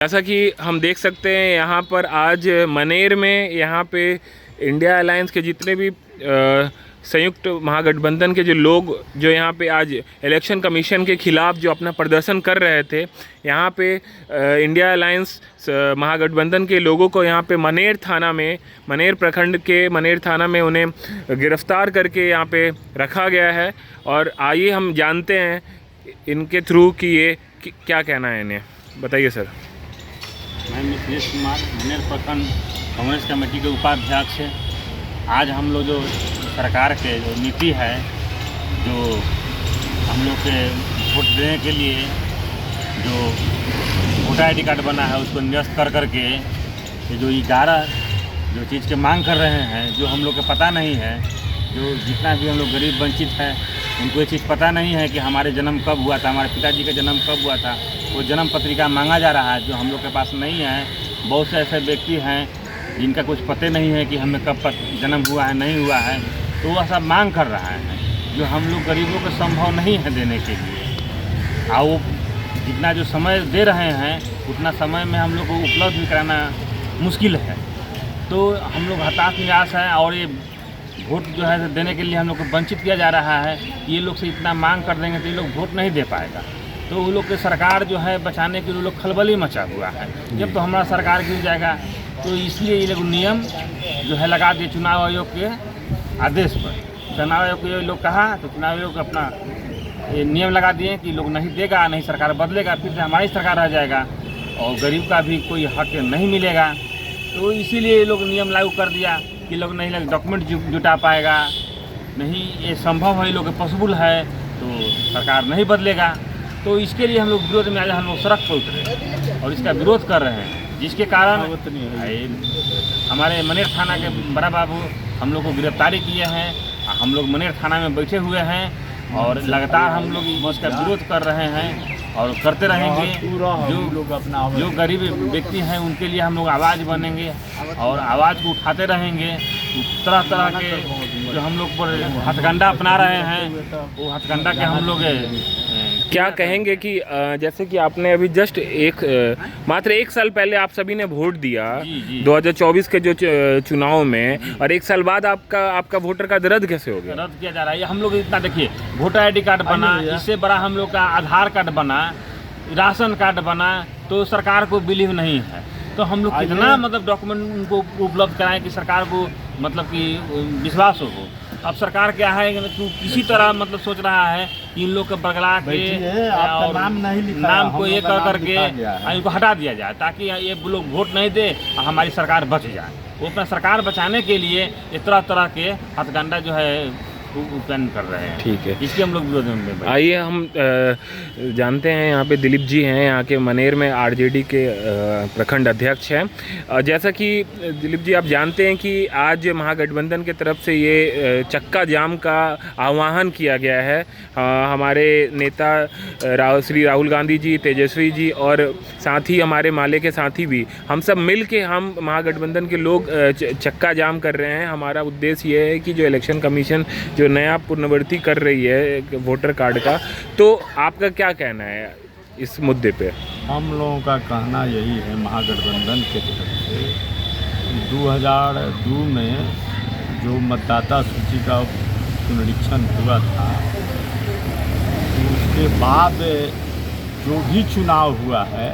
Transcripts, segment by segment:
जैसा कि हम देख सकते हैं यहाँ पर आज मनेर में यहाँ पे इंडिया अलायंस के जितने भी संयुक्त महागठबंधन के जो लोग जो यहाँ पे आज इलेक्शन कमीशन के ख़िलाफ़ जो अपना प्रदर्शन कर रहे थे, यहाँ पे इंडिया अलायंस महागठबंधन के लोगों को यहाँ पे मनेर थाना में, मनेर प्रखंड के मनेर थाना में उन्हें गिरफ़्तार करके यहाँ पे रखा गया है। और आइए हम जानते हैं इनके थ्रू कि ये क्या कहना है इन्हें। बताइए सर। मैं मिथिलेश कुमार, मनेर प्रखंड कांग्रेस कमेटी के उपाध्यक्ष है। आज हम लोग जो सरकार के जो नीति है, जो हम लोग के वोट देने के लिए जो वोटर आई डी कार्ड बना है उसको निरस्त कर करके ये जो 11 जो चीज़ के मांग कर रहे हैं, जो हम लोग को पता नहीं है, जो जितना भी हम लोग गरीब वंचित हैं उनको ये चीज़ पता नहीं है कि हमारे जन्म कब हुआ था, हमारे पिताजी का जन्म कब हुआ था। वो जन्म पत्रिका मांगा जा रहा है जो हम लोग के पास नहीं है। बहुत से ऐसे व्यक्ति हैं जिनका कुछ पता नहीं है कि हमें कब जन्म हुआ है, नहीं हुआ है, तो वह सब मांग कर रहा है जो हम लोग गरीबों को संभव नहीं है देने के लिए। और वो जितना जो समय दे रहे हैं उतना समय में हम लोग को उपलब्ध भी कराना मुश्किल है। तो हम लोग हताश निराश हैं और ये वोट जो है देने के लिए हम लोग को वंचित किया जा रहा है। ये लोग से इतना मांग कर देंगे तो ये लोग वोट नहीं दे पाएगा। तो वो लोग के सरकार जो है बचाने के लिए लोग खलबली मचा हुआ है। जब तो हमारा सरकार गिर जाएगा तो इसलिए ये लोग नियम जो है लगा दिए चुनाव आयोग के आदेश पर। चुनाव आयोग के लोग कहा तो चुनाव आयोग अपना ये नियम लगा दिए कि लोग नहीं देगा, नहीं सरकार बदलेगा, फिर से हमारी सरकार रह जाएगा और गरीब का भी कोई हक नहीं मिलेगा। तो इसीलिए ये लोग नियम लागू कर दिया कि लोग नहीं लगे डॉक्यूमेंट जुटा पाएगा, नहीं ये संभव है, ये लोग पॉसिबल है, तो सरकार नहीं बदलेगा। तो इसके लिए हम लोग विरोध में आज हम लोग सड़क पर उतरे और इसका विरोध कर रहे हैं, जिसके कारण हमारे मनेर थाना के बड़ा बाबू हम लोग को गिरफ्तारी किए हैं। हम लोग मनेर थाना में बैठे हुए हैं और लगातार हम लोग इसका विरोध कर रहे हैं और करते रहेंगे। जो गरीब व्यक्ति हैं उनके लिए हम लोग आवाज़ बनेंगे और आवाज़ को उठाते रहेंगे। तरह तरह के जो हम लोग पर हथकंडा अपना रहे हैं वो हथकंडा के हम लोग क्या कहेंगे कि जैसे कि आपने अभी जस्ट मात्र एक साल पहले आप सभी ने वोट दिया 2024 के जो चुनाव में, और एक साल बाद आपका वोटर कार्ड रद्द कैसे हो गया? रद्द किया जा रहा है। हम लोग इतना देखिए, वोटर आईडी कार्ड बना, इससे बड़ा हम लोग का आधार कार्ड बना, राशन कार्ड बना, तो सरकार को बिलीव नहीं है। तो हम लोग कितना मतलब डॉक्यूमेंट उनको उपलब्ध कराएं कि सरकार को मतलब कि विश्वास हो। अब सरकार क्या है कि किसी तरह मतलब सोच रहा है कि इन लोग को बगला के और नाम को ये कर करके इनको हटा दिया जाए ताकि ये लोग वोट नहीं दे और हमारी सरकार बच जाए। वो अपना सरकार बचाने के लिए ये तरह तरह के हथकंडा जो है उपन कर रहे हैं। ठीक है, इसलिए हम लोग विरोध में। आइए हम जानते हैं, यहाँ पे दिलीप जी हैं, यहाँ के मनेर में आरजेडी के प्रखंड अध्यक्ष हैं। जैसा कि दिलीप जी आप जानते हैं कि आज महागठबंधन के तरफ से ये चक्का जाम का आह्वान किया गया है। हमारे नेता श्री राहुल गांधी जी, तेजस्वी जी और साथ ही हमारे माले के साथी भी, हम सब मिल के हम महागठबंधन के लोग चक्का जाम कर रहे हैं। हमारा उद्देश्य ये है कि जो इलेक्शन कमीशन जो नया पुनर्वृत्ति कर रही है वोटर कार्ड का, तो आपका क्या कहना है इस मुद्दे पे? हम लोगों का कहना यही है, महागठबंधन के तरफ से 2002 में जो मतदाता सूची का पुनरीक्षण हुआ था, तो उसके बाद जो भी चुनाव हुआ है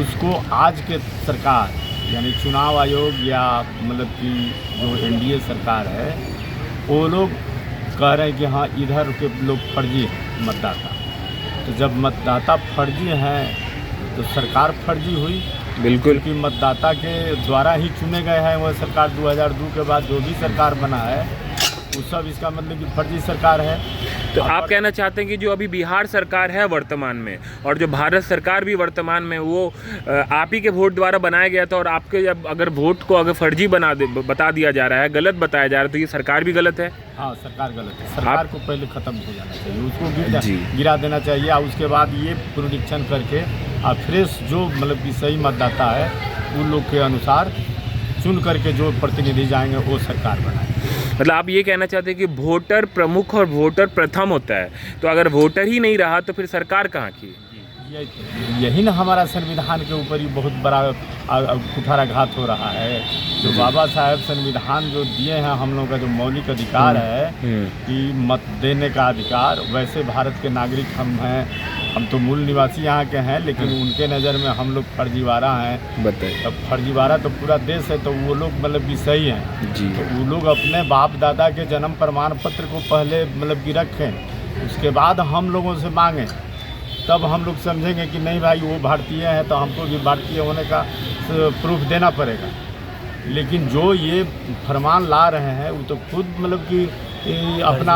उसको आज के सरकार यानी चुनाव आयोग या मतलब कि जो एनडीए सरकार है वो लोग कह रहे हैं कि हाँ इधर के लोग फर्जी हैं मतदाता। तो जब मतदाता फर्जी हैं तो सरकार फर्जी हुई। बिल्कुल, कि मतदाता के द्वारा ही चुने गए हैं वह सरकार। 2002 के बाद जो भी सरकार बना है वो सब इसका मतलब कि फर्जी सरकार है। तो आप कहना चाहते हैं कि जो अभी बिहार सरकार है वर्तमान में और जो भारत सरकार भी वर्तमान में, वो आप ही के वोट द्वारा बनाया गया था, और आपके जब अगर वोट को अगर फर्जी बता दिया जा रहा है, गलत बताया जा रहा है, तो ये सरकार भी गलत है? हाँ, सरकार गलत है। सरकार को पहले ख़त्म हो जाना चाहिए, उसको गिरा देना चाहिए और उसके बाद ये पुनरीक्षण करके और फ्रेश जो मतलब कि सही मतदाता है उन लोग के अनुसार चुन करके जो प्रतिनिधि जाएंगे वो सरकार बनाए। मतलब आप ये कहना चाहते हैं कि वोटर प्रमुख और वोटर प्रथम होता है, तो अगर वोटर ही नहीं रहा तो फिर सरकार कहाँ की? यही ना हमारा संविधान के ऊपर ही बहुत बड़ा कुठाराघात हो रहा है। जो बाबा साहेब संविधान जो दिए हैं हम लोगों का जो मौलिक अधिकार है कि मत देने का अधिकार, वैसे भारत के नागरिक हम हैं, हम तो मूल निवासी यहाँ के हैं, लेकिन उनके नज़र में हम लोग फर्जीवाड़ा हैं। बताइए। अब फर्जीवाड़ा तो पूरा देश है, तो वो लोग मतलब कि सही हैं जी। तो वो लोग अपने बाप दादा के जन्म प्रमाण पत्र को पहले मतलब कि रखें, उसके बाद हम लोगों से मांगें, तब हम लोग समझेंगे कि नहीं भाई वो भारतीय है तो हमको भी भारतीय होने का प्रूफ देना पड़ेगा। लेकिन जो ये फरमान ला रहे हैं वो तो खुद मतलब कि अपना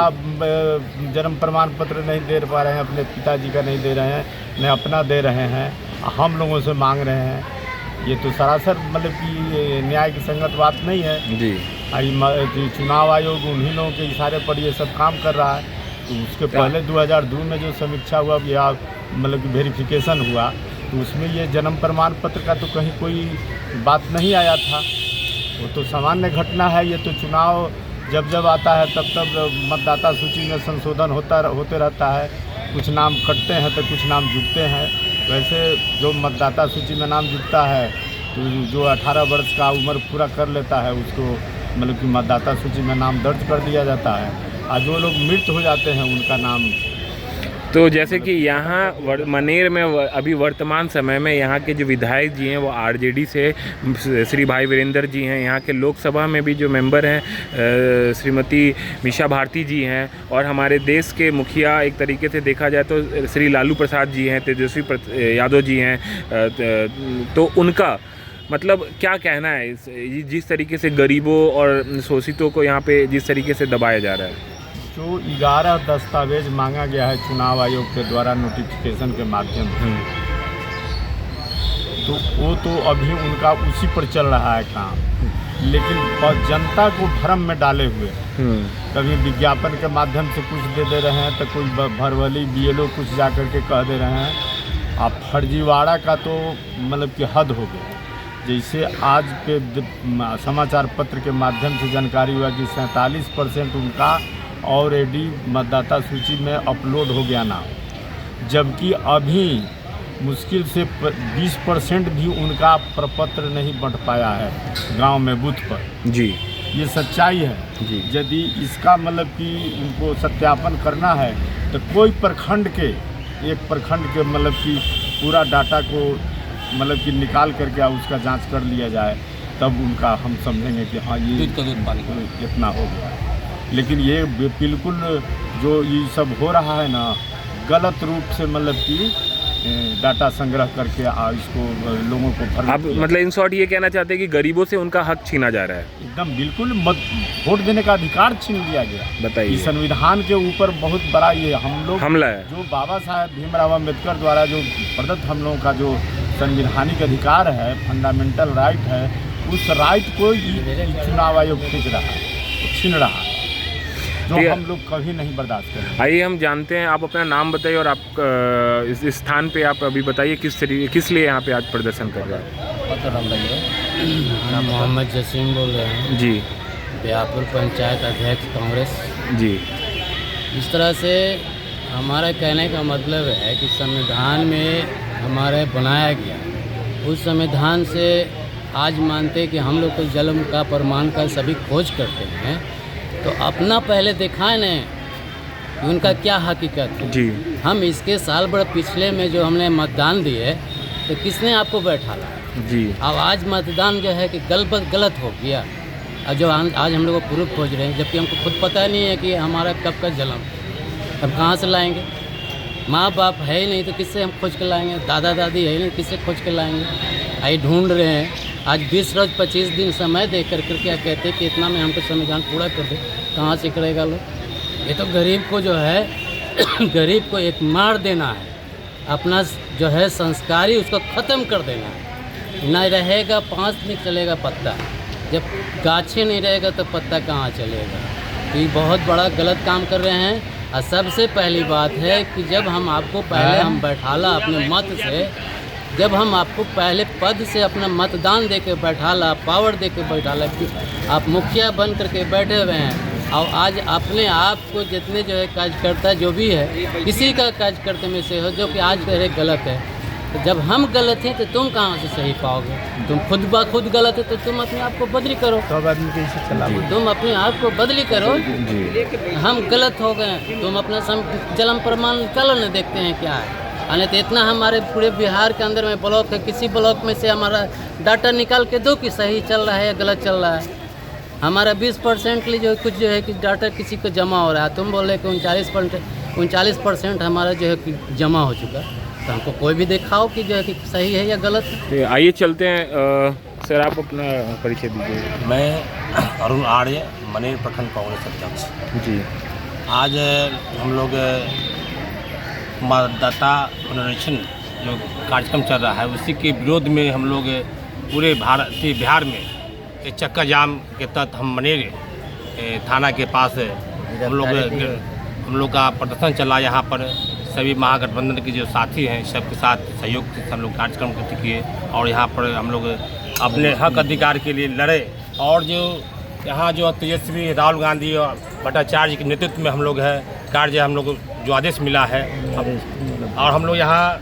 जन्म प्रमाण पत्र नहीं दे पा रहे हैं, अपने पिताजी का नहीं दे रहे हैं, न अपना दे रहे हैं, हम लोगों से मांग रहे हैं। ये तो सरासर मतलब कि न्याय की संगत बात नहीं है जी। चुनाव आयोग उन्हीं लोगों के इशारे पर ये सब काम कर रहा है। तो उसके पहले 2002 में जो समीक्षा हुआ या मतलब कि वेरिफिकेशन हुआ, तो उसमें ये जन्म प्रमाण पत्र का तो कहीं कोई बात नहीं आया था। वो तो सामान्य घटना है। ये तो चुनाव जब जब आता है तब तब मतदाता सूची में संशोधन होते रहता है, कुछ नाम कटते हैं तो कुछ नाम जुड़ते हैं। वैसे जो मतदाता सूची में नाम जुड़ता है तो जो 18 वर्ष का उम्र पूरा कर लेता है उसको मतलब कि मतदाता सूची में नाम दर्ज कर दिया जाता है, और जो लोग मृत हो जाते हैं उनका नाम। तो जैसे कि यहाँ मनेर में अभी वर्तमान समय में यहाँ के जो विधायक जी हैं वो आरजेडी से श्री भाई वीरेंद्र जी हैं, यहाँ के लोकसभा में भी जो मेंबर हैं श्रीमती मीशा भारती जी हैं, और हमारे देश के मुखिया एक तरीके से देखा जाए तो श्री लालू प्रसाद जी हैं, तेजस्वी यादव जी हैं। तो उनका मतलब क्या कहना है जिस तरीके से गरीबों और शोषितों को यहाँ पे जिस तरीके से दबाया जा रहा है? जो 11 दस्तावेज मांगा गया है चुनाव आयोग के द्वारा नोटिफिकेशन के माध्यम से, तो वो तो अभी उनका उसी पर चल रहा है काम, लेकिन जनता को भ्रम में डाले हुए कभी विज्ञापन के माध्यम से कुछ दे रहे हैं तो कोई भरवली BLO कुछ जा कर के कह दे रहे हैं। अब फर्जीवाड़ा का तो मतलब कि हद हो गया। जैसे आज के समाचार पत्र के माध्यम से जानकारी हुआ कि 47% उनका ऑलरेडी मतदाता सूची में अपलोड हो गया नाम, जबकि अभी मुश्किल से 20% भी उनका प्रपत्र नहीं बढ़ पाया है गांव में बूथ पर जी। ये सच्चाई है जी। यदि इसका मतलब कि उनको सत्यापन करना है तो कोई एक प्रखंड के मतलब कि पूरा डाटा को मतलब कि निकाल करके उसका जांच कर लिया जाए, तब उनका हम समझेंगे कि हाँ ये इतना हो गया। लेकिन ये बिल्कुल जो ये सब हो रहा है ना, गलत रूप से मतलब कि डाटा संग्रह करके इसको लोगों को भर। आप मतलब इन शॉर्ट ये कहना चाहते हैं कि गरीबों से उनका हक छीना जा रहा है? एकदम बिल्कुल, वोट देने का अधिकार छीन लिया गया। बताइए। संविधान के ऊपर बहुत बड़ा ये हम लोग हमला है। जो बाबा साहेब भीमराव अम्बेडकर द्वारा जो प्रदत्त हम लोगों का जो संवैधानिक अधिकार है, फंडामेंटल राइट है, उस राइट को चुनाव आयोग खींच रहा है, छीन रहा है, जो हम लोग कभी नहीं बर्दाश्त करेंगे। आइए हम जानते हैं, आप अपना नाम बताइए और आप इस स्थान पे आप अभी बताइए किस लिए यहाँ पे आज प्रदर्शन कर रहे हैं? मोहम्मद जसीम बोल रहे हैं जी, ब्याहपुर पंचायत अध्यक्ष कांग्रेस जी। इस तरह से हमारा कहने का मतलब है कि संविधान में हमारे बनाया गया, उस संविधान से आज मानते कि हम लोग को जन्म का प्रमाण का सभी खोज करते हैं, तो अपना पहले दिखाए न कि उनका क्या हकीकत है जी। हम इसके साल भर पिछले में जो हमने मतदान दिए तो किसने आपको बैठा ला जी। अब आज मतदान जो है कि गलत हो गया, और जो आज हम लोग को प्रूफ खोज रहे हैं, जबकि हमको खुद पता नहीं है कि हमारा कब का जन्म, अब कहाँ से लाएंगे? माँ बाप है ही नहीं तो किससे हम खोज के लाएंगे? दादा दादी है ही नहीं, किससे खोज के लाएंगे? आई ढूंढ रहे हैं। आज 20 रोज 25 दिन समय दे कर क्या कहते हैं कि इतना में हमको संविधान पूरा कर दे, कहाँ से करेगा लोग? ये तो गरीब को जो है गरीब को एक मार देना है, अपना जो है संस्कारी उसको ख़त्म कर देना है। न रहेगा 5 दिन चलेगा पत्ता, जब गाछे नहीं रहेगा तो पत्ता कहाँ चलेगा? तो ये बहुत बड़ा गलत काम कर रहे हैं। और सबसे पहली बात है कि जब हम आपको पहले हम बैठाला अपने मत से, जब हम आपको पहले पद से अपना मतदान दे के बैठाला, पावर दे के बैठाला कि आप मुखिया बन करके बैठे हुए हैं, और आज अपने आप को जितने जो है कार्यकर्ता जो भी है, किसी का कार्यकर्ता में से हो जो कि आज कह रहे गलत है, तो जब हम गलत हैं तो तुम कहाँ से सही पाओगे? तुम खुद ब खुद गलत है तो तुम अपने आप को बदली करो। सब आदमी कैसे चला? तुम अपने आप को बदली करो। जी हम गलत हो गए, तुम अपना जन्म प्रमाण निकालो ना, देखते हैं क्या है। अने तो इतना हमारे पूरे बिहार के अंदर में ब्लॉक है, किसी ब्लॉक में से हमारा डाटा निकाल के दो कि सही चल रहा है या गलत चल रहा है। हमारा 20% जो कुछ जो है कि डाटा किसी को जमा हो रहा है, तुम बोल रहे कि 39% हमारा जो है कि जमा हो चुका है। तो हमको कोई भी दिखाओ कि जो है कि सही है या गलत है। तो आइए चलते हैं। सर आप अपना परिचय दीजिए। मैं अरुण आर्य, मनेर प्रखंड कांग्रेस अध्यक्ष। जी आज हम लोग मतदाता पुनरीक्षण जो कार्यक्रम चल रहा है उसी के विरोध में हम लोग पूरे बिहार में एक चक्का जाम के तहत हम मनेर थाना के पास हम लोग का प्रदर्शन चला। यहाँ पर सभी महागठबंधन के जो साथी हैं सबके साथ सहयोग से हम लोग कार्यक्रम किए और यहाँ पर हम लोग अपने हक अधिकार के लिए लड़े। और जो यहाँ जो तेजस्वी राहुल गांधी और भट्टाचार्य के नेतृत्व में हम लोग है कार्य हम लोग जो आदेश मिला है और हम लोग यहाँ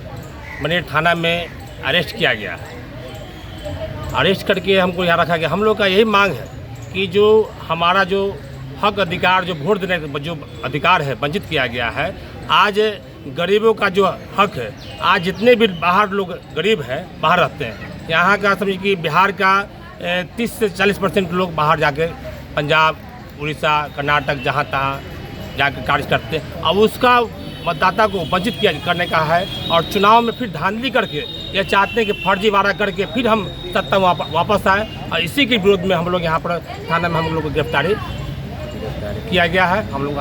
मनेर थाना में अरेस्ट किया गया है। अरेस्ट करके हमको यहाँ रखा गया। हम लोग का यही मांग है कि जो हमारा जो हक अधिकार जो वोट देने का जो अधिकार है वंचित किया गया है। आज गरीबों का जो हक है, आज जितने भी बाहर लोग गरीब हैं बाहर रहते हैं, यहाँ का समझिए कि बिहार का 30 से 40% लोग बाहर जाके पंजाब, उड़ीसा, कर्नाटक जहाँ तहाँ जाकर कार्य करते हैं। अब उसका मतदाता को वंचित किया करने का है और चुनाव में फिर धांधली करके ये चाहते हैं कि फर्जीवाड़ा करके फिर हम सत्ता में वापस आए। और इसी के विरोध में हम लोग यहाँ पर थाना में हम लोग को गिरफ्तारी किया गया है। हम लोग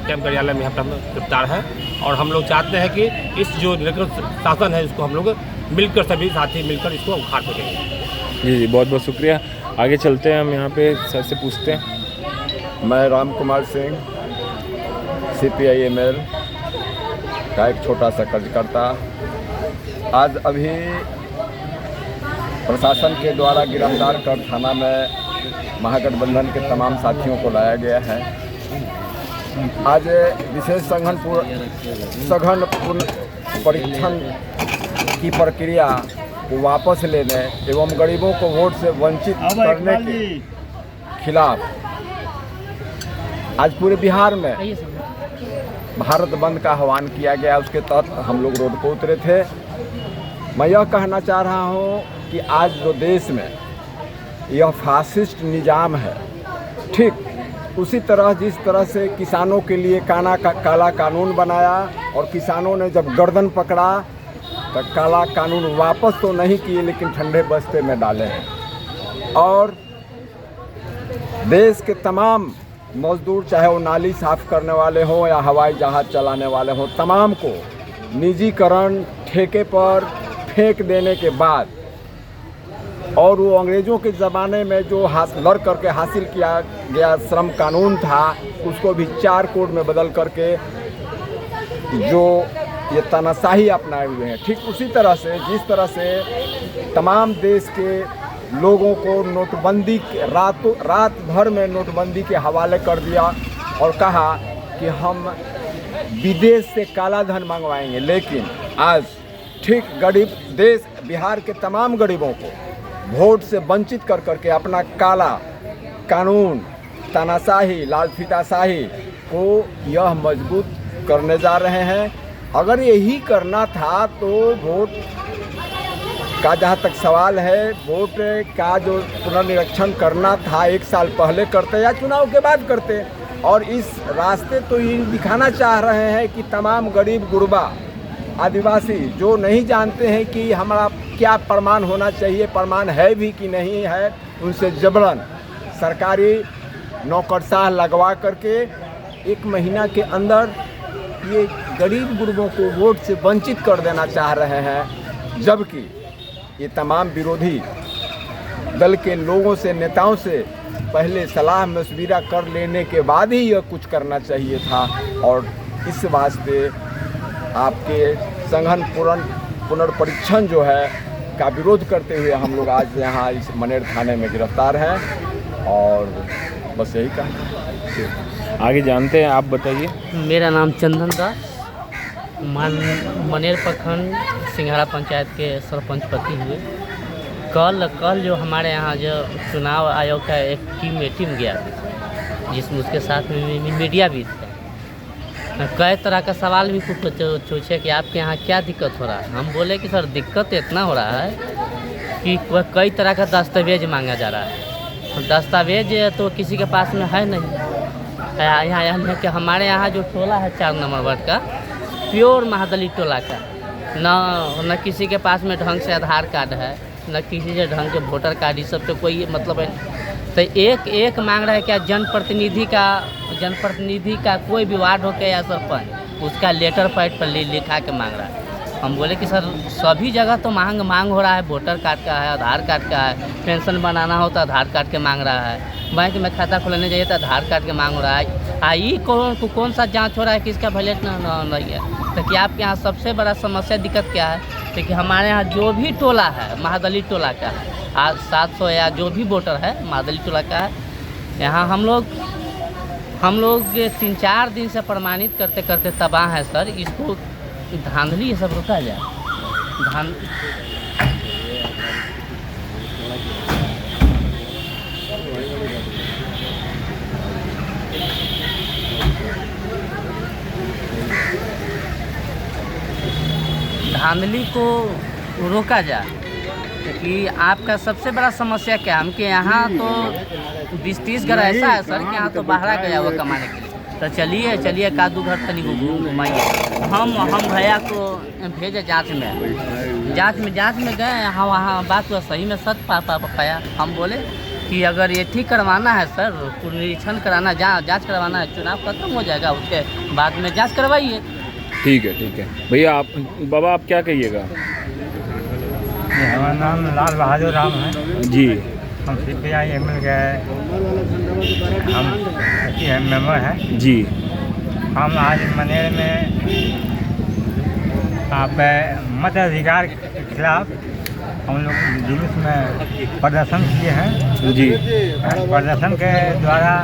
कैंप कार्यालय में यहाँ पर हम गिरफ्तार हैं और हम लोग चाहते हैं कि इस जो शासन है इसको हम लोग मिलकर सभी साथी मिलकर इसको उखाड़ सकेंगे। जी बहुत बहुत शुक्रिया। आगे चलते हैं, हम यहाँ पे सर से पूछते हैं। मैं राम कुमार सिंह, CPI-ML का एक छोटा सा कार्यकर्ता। आज अभी प्रशासन के द्वारा गिरफ्तार कर थाना में महागठबंधन के तमाम साथियों को लाया गया है। आज विशेष सघन परीक्षण की प्रक्रिया को वापस लेने एवं गरीबों को वोट से वंचित करने के खिलाफ आज पूरे बिहार में भारत बंद का आह्वान किया गया। उसके तहत हम लोग रोड पर उतरे थे। मैं यह कहना चाह रहा हूँ कि आज जो देश में यह फासिस्ट निज़ाम है, ठीक उसी तरह जिस तरह से किसानों के लिए काला कानून बनाया और किसानों ने जब गर्दन पकड़ा तो काला कानून वापस तो नहीं किए लेकिन ठंडे बस्ते में डाले हैं। और देश के तमाम मजदूर, चाहे वो नाली साफ़ करने वाले हों या हवाई जहाज़ चलाने वाले हों, तमाम को निजीकरण ठेके पर फेंक देने के बाद और वो अंग्रेज़ों के ज़माने में जो लड़ करके हासिल किया गया श्रम कानून था उसको भी 4 कोड में बदल करके जो ये तानाशाही अपनाए हुए हैं। ठीक उसी तरह से जिस तरह से तमाम देश के लोगों को नोटबंदी रात भर में नोटबंदी के हवाले कर दिया और कहा कि हम विदेश से काला धन मंगवाएंगे। लेकिन आज ठीक गरीब देश बिहार के तमाम गरीबों को वोट से वंचित कर करके अपना काला कानून, तानाशाही, लाल फीताशाही को यह मजबूत करने जा रहे हैं। अगर यही करना था तो वोट का जहाँ तक सवाल है, वोट का जो पुनर्निरीक्षण करना था 1 साल पहले करते या चुनाव के बाद करते। और इस रास्ते तो ये दिखाना चाह रहे हैं कि तमाम गरीब गुरबा आदिवासी जो नहीं जानते हैं कि हमारा क्या प्रमाण होना चाहिए, प्रमाण है भी कि नहीं है, उनसे जबरन सरकारी नौकरशाह लगवा करके 1 महीना के अंदर ये गरीब गुरबों को वोट से वंचित कर देना चाह रहे हैं। जबकि ये तमाम विरोधी दल के लोगों से, नेताओं से पहले सलाह मशविरा कर लेने के बाद ही यह कुछ करना चाहिए था। और इस वास्ते आपके सघन पुनर्परीक्षण जो है का विरोध करते हुए हम लोग आज यहाँ इस मनेर थाने में गिरफ्तार हैं। और बस यही कहा, आगे जानते हैं, आप बताइए। मेरा नाम चंदन दास, मनेर प्रखंड सिंघाड़ा पंचायत के सरपंच पति हुए। कल जो हमारे यहाँ जो चुनाव आयोग का एक टीम गया जिसमें उसके साथ में मीडिया भी था। कई तरह का सवाल भी पूछे कि आपके यहाँ क्या दिक्कत हो रहा है। हम बोले कि सर दिक्कत इतना हो रहा है कि कई तरह का दस्तावेज मांगा जा रहा है। दस्तावेज तो किसी के पास में है नहीं। यहाँ कि हमारे यहाँ जो टोला है 4 नंबर वार्ड का प्योर महादलित टोला का, न किसी के पास में ढंग से आधार कार्ड है, न किसी से ढंग के वोटर कार्ड, इस सब से कोई मतलब है। तो एक मांग रहा है क्या जनप्रतिनिधि का कोई भी वार्ड हो के या सरपंच उसका लेटर पैड पर लिखा के मांग रहा है। हम बोले कि सर सभी जगह तो मांग हो रहा है, वोटर कार्ड का है, आधार कार्ड का है, पेंशन बनाना हो तो आधार कार्ड के मांग रहा है, बैंक में खाता खोलने जाइए तो आधार कार्ड के मांग हो रहा है। ये कौन सा जांच हो रहा है कि इसका वैलेट नहीं है। तो कि आपके यहाँ सबसे बड़ा समस्या दिक्कत क्या है? तो कि हमारे यहाँ जो भी टोला है महादलित टोला का है, आज 700 या जो भी वोटर है महादलित टोला का है, यहाँ हम लोग 3-4 दिन से प्रमाणित करते करते तबाह है सर। इसको धांधली ये सब रुका जाए। धांधली को रोका जाए। कि आपका सबसे बड़ा समस्या क्या है? हमके यहाँ तो 20-30 घर ऐसा है सर कि यहाँ तो बाहर गया हुआ कमाने के लिए। तो चलिए का 2 घर तनी घुमाइए। हम भैया को भेजे जांच में गए। हाँ वहाँ बात हुआ सही में सच पाया। हम बोले कि अगर ये ठीक करवाना है सर, पुनरीक्षण कराना, जांच करवाना है, चुनाव खत्म हो जाएगा उसके बाद में जांच करवाइए। ठीक है भैया। बाबा आप क्या कहिएगा? हमारा नाम लाल बहादुर राम है जी। हम CPI ML गए, हम मेंबर हैं जी। हम आज मनेर में आप मत अधिकार के खिलाफ हम लोग जुलूस में प्रदर्शन किए हैं जी। प्रदर्शन के द्वारा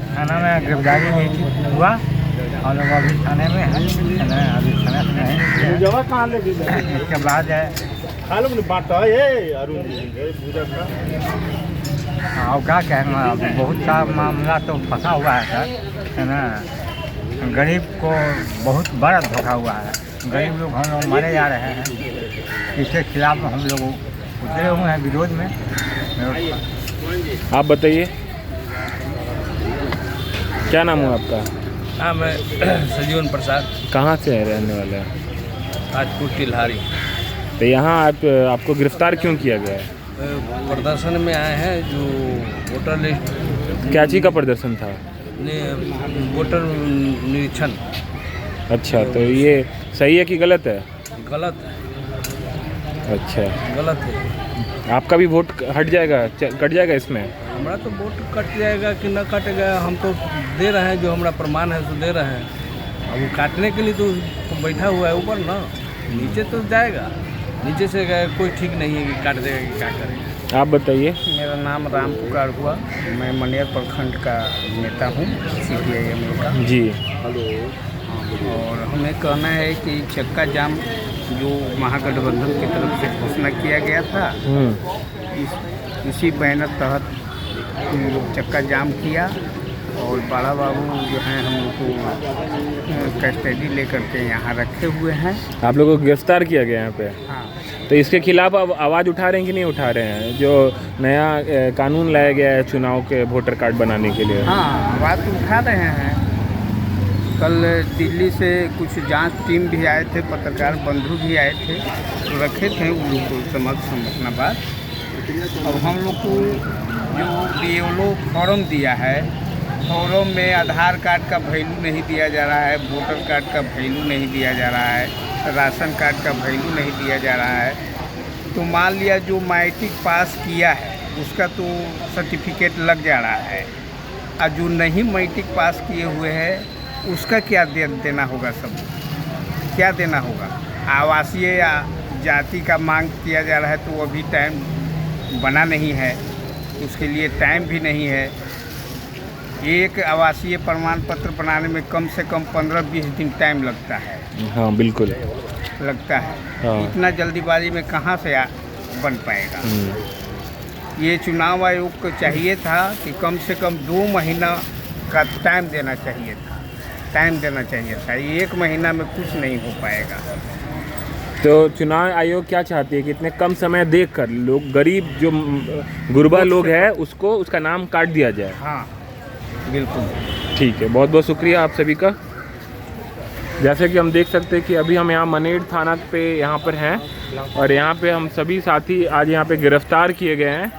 थाना में गिरफ्तारी भी हुआ। हम लोग अभी थाने में हैं, अभी थाने से नहीं निकले। इसके बाद और क्या कहेंगे, बहुत सा मामला तो फंसा हुआ है सर, है ना। गरीब को बहुत बड़ा धोखा हुआ है। गरीब लोग हम लोग मारे जा रहे हैं। इसके खिलाफ हम लोग उतरे हुए हैं विरोध में। आप बताइए क्या नाम है आपका? नाम है सजीवन प्रसाद। कहाँ से रहने वाले हैं? राजपूत टिल्हारी। तो यहाँ आपको गिरफ्तार क्यों किया गया है? प्रदर्शन में आए हैं जो वोटर लिस्ट। क्या चीज़ का प्रदर्शन था? वोटर निरीक्षण। अच्छा, तो ये सही है कि गलत है? गलत है। अच्छा, गलत है। आपका भी वोट कट जाएगा इसमें? हमारा तो वोट कट जाएगा कि न कटेगा, हम तो दे रहे हैं, जो हमारा प्रमाण है तो दे रहे हैं। अब वो काटने के लिए तो बैठा हुआ है ऊपर ना, नीचे तो जाएगा। नीचे से कोई ठीक नहीं है कि काट देगा कि क्या करेगा। आप बताइए। मेरा नाम राम पुकार हुआ, मैं मनेर प्रखंड का नेता हूँ CPI ML का जी। और हमें कहना है कि चक्का जाम जो महागठबंधन की तरफ से घोषणा किया गया था, इसी बैनर तहत हम लोग चक्का जाम किया। और बड़ा बाबू जो हैं हम लोग को कस्टडी लेकर के यहाँ रखे हुए हैं। आप लोगों को गिरफ्तार किया गया यहाँ पे? हाँ। तो इसके खिलाफ अब आवाज़ उठा रहे हैं कि नहीं उठा रहे हैं? जो नया कानून लाया गया है चुनाव के वोटर कार्ड बनाने के लिए। हाँ, आवाज़ उठा रहे हैं। कल दिल्ली से कुछ जांच टीम भी आए थे, पत्रकार बंधु भी आए थे, तो रखे थे उन लोग को समक्ष हम अपना बात। अब हम लोग को जो BLO फॉर्म दिया है, फॉर्म में आधार कार्ड का वैल्यू नहीं दिया जा रहा है, वोटर कार्ड का वैल्यू नहीं दिया जा रहा है, राशन कार्ड का वैल्यू नहीं दिया जा रहा है। तो मान लिया जो मैट्रिक पास किया है उसका तो सर्टिफिकेट लग जा रहा है, और जो नहीं मैट्रिक पास किए हुए हैं उसका क्या देना होगा? सब क्या देना होगा? आवासीय या जाति का मांग किया जा रहा है, तो अभी टाइम बना नहीं है, उसके लिए टाइम भी नहीं है। एक आवासीय प्रमाण पत्र बनाने में कम से कम 15-20 दिन टाइम लगता है। हाँ बिल्कुल। लगता है। हाँ। इतना जल्दीबाजी में कहाँ से बन पाएगा। ये चुनाव आयोग को चाहिए था कि कम से कम 2 महीना का टाइम देना चाहिए था। ये 1 महीना में कुछ नहीं हो पाएगा। तो चुनाव आयोग क्या चाहती है कि इतने कम समय देखकर लोग गरीब जो गुरबा लोग हैं उसको उसका नाम काट दिया जाए। हाँ बिल्कुल। ठीक है, बहुत बहुत शुक्रिया आप सभी का। जैसे कि हम देख सकते हैं कि अभी हम यहाँ मनेर थाना पे यहाँ पर हैं और यहाँ पे हम सभी साथी आज यहाँ पे गिरफ्तार किए गए हैं।